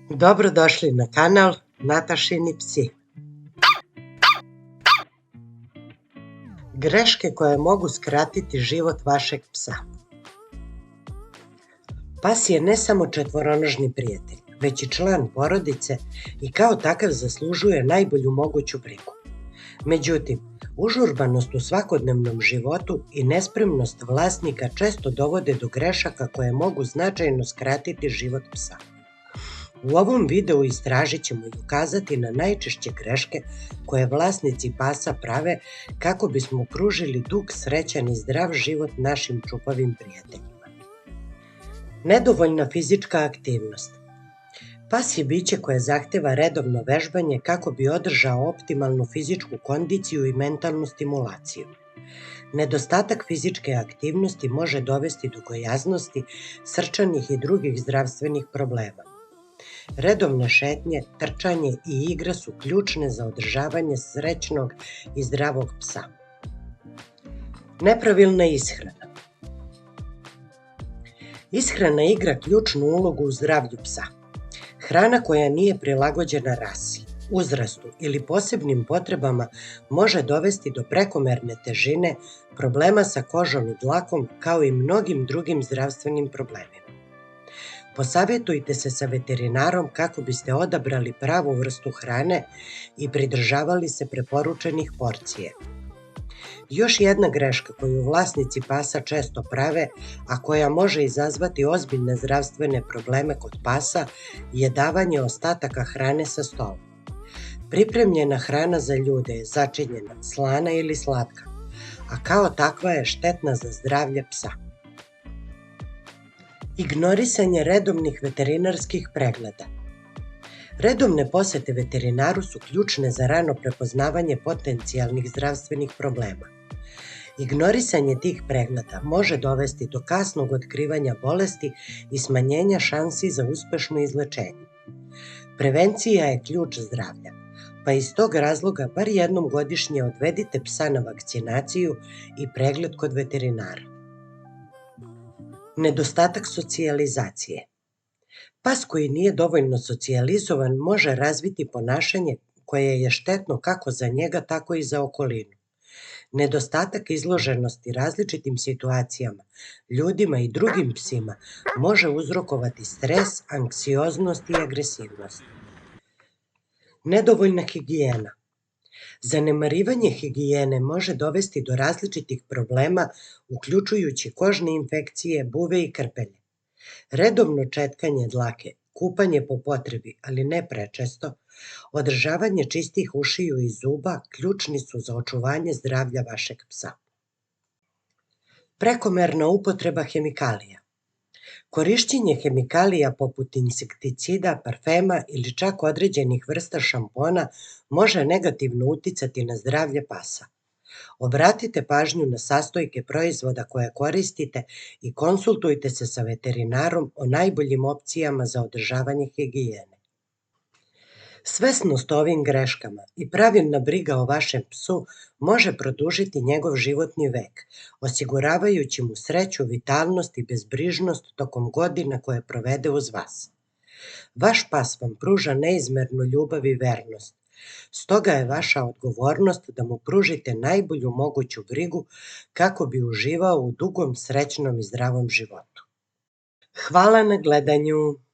Dobrodošli na kanal Natašini psi. Greške koje mogu skratiti život vašeg psa. Pas je ne samo četvoronožni prijatelj, već i član porodice i kao takav zaslužuje najbolju moguću brigu. Međutim, užurbanost u svakodnevnom životu i nespremnost vlasnika često dovode do grešaka koje mogu značajno skratiti život psa. U ovom videu istražit ćemo i ukazati na najčešće greške koje vlasnici pasa prave kako bismo pružili dug, srećan i zdrav život našim čupavim prijateljima. Nedovoljna fizička aktivnost. Pas je biće koje zahteva redovno vežbanje kako bi održao optimalnu fizičku kondiciju i mentalnu stimulaciju. Nedostatak fizičke aktivnosti može dovesti do gojaznosti, srčanih i drugih zdravstvenih problema. Redovne šetnje, trčanje i igra su ključne za održavanje srećnog i zdravog psa. Nepravilna ishrana. Ishrana igra ključnu ulogu u zdravlju psa. Hrana koja nije prilagođena rasi, uzrastu ili posebnim potrebama može dovesti do prekomerne težine, problema sa kožom i dlakom, kao i mnogim drugim zdravstvenim problemima. Posavetujte se sa veterinarom kako biste odabrali pravu vrstu hrane i pridržavali se preporučenih porcije. Još jedna greška koju vlasnici pasa često prave, a koja može izazvati ozbiljne zdravstvene probleme kod pasa, je davanje ostataka hrane sa stola. Pripremljena hrana za ljude je začinjena, slana ili slatka, a kao takva je štetna za zdravlje psa. Ignorisanje redovnih veterinarskih pregleda. Redovne posete veterinaru su ključne za rano prepoznavanje potencijalnih zdravstvenih problema. Ignorisanje tih pregleda može dovesti do kasnog otkrivanja bolesti i smanjenja šansi za uspešno izlečenje. Prevencija je ključ zdravlja, pa iz tog razloga bar jednom godišnje odvedite psa na vakcinaciju i pregled kod veterinara. Nedostatak socijalizacije. Pas koji nije dovoljno socijalizovan može razviti ponašanje koje je štetno kako za njega, tako i za okolinu. Nedostatak izloženosti različitim situacijama, ljudima i drugim psima može uzrokovati stres, anksioznost i agresivnost. Nedovoljna higijena. Zanemarivanje higijene može dovesti do različitih problema, uključujući kožne infekcije, buve i krpelje. Redovno četkanje dlake, kupanje po potrebi, ali ne prečesto, održavanje čistih ušiju i zuba ključni su za očuvanje zdravlja vašeg psa. Prekomerna upotreba hemikalija. Korišćenje hemikalija poput insekticida, parfema ili čak određenih vrsta šampona može negativno uticati na zdravlje pasa. Obratite pažnju na sastojke proizvoda koje koristite i konsultujte se sa veterinarom o najboljim opcijama za održavanje higijene. Svesnost o ovim greškama i pravilna briga o vašem psu može produžiti njegov životni vek, osiguravajući mu sreću, vitalnost i bezbrižnost tokom godina koje provede uz vas. Vaš pas vam pruža neizmernu ljubav i vernost. Stoga je vaša odgovornost da mu pružite najbolju moguću brigu kako bi uživao u dugom, srećnom i zdravom životu. Hvala na gledanju!